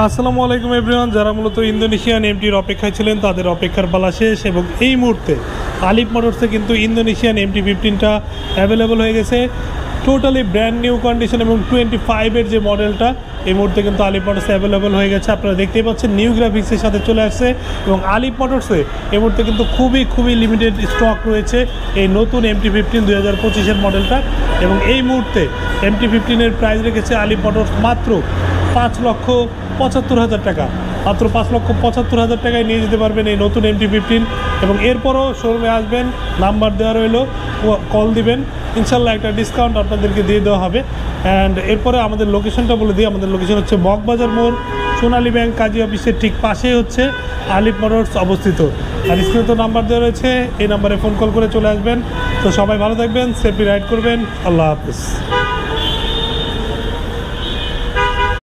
আসসালামু আলাইকুম এভরিওয়ান। যারা মূলত ইন্দোনেশিয়ান এমটির অপেক্ষায় ছিলেন তাদের অপেক্ষার পালা শেষ এবং এই মুহূর্তে আলিফ মোটরসে কিন্তু ইন্দোনেশিয়ান MT-15টা অ্যাভেলেবল হয়ে গেছে। টোটালি ব্র্যান্ড নিউ কন্ডিশন এবং 25-এর যে মডেলটা এই মুহূর্তে কিন্তু আলিফ মোটরসে অ্যাভেলেবল হয়ে গেছে। আপনারা দেখতেই পাচ্ছেন নিউ গ্রাফিক্সের সাথে চলে আসছে এবং আলিফ মোটরসে এই মুহূর্তে কিন্তু খুবই লিমিটেড স্টক রয়েছে এই নতুন MT-15 2025-এর মডেলটা। এবং এই মুহূর্তে MT-15-এর প্রাইস রেখেছে আলিফ মোটরস মাত্র 5,75,000 টাকা। মাত্র 5,75,000 টাকায় নিয়ে যেতে পারবেন এই নতুন MT-15। এবং এরপরও শোরুমে আসবেন, নাম্বার দেওয়া রইলো, কল দিবেন, ইনশাল্লাহ একটা ডিসকাউন্ট আপনাদেরকে দিয়ে দেওয়া হবে। অ্যান্ড এরপরে আমাদের লোকেশনটা বলে দিই। আমাদের লোকেশন হচ্ছে মগবাজার মোড়, সোনালী ব্যাংক কাজী অফিসের ঠিক পাশেই হচ্ছে আলিফ মোটরস অবস্থিত। আর স্ক্রিনে তো নাম্বার দেওয়া রয়েছে, এই নাম্বারে ফোন কল করে চলে আসবেন। তো সবাই ভালো থাকবেন, সেফলি রাইড করবেন। আল্লাহ হাফিজ।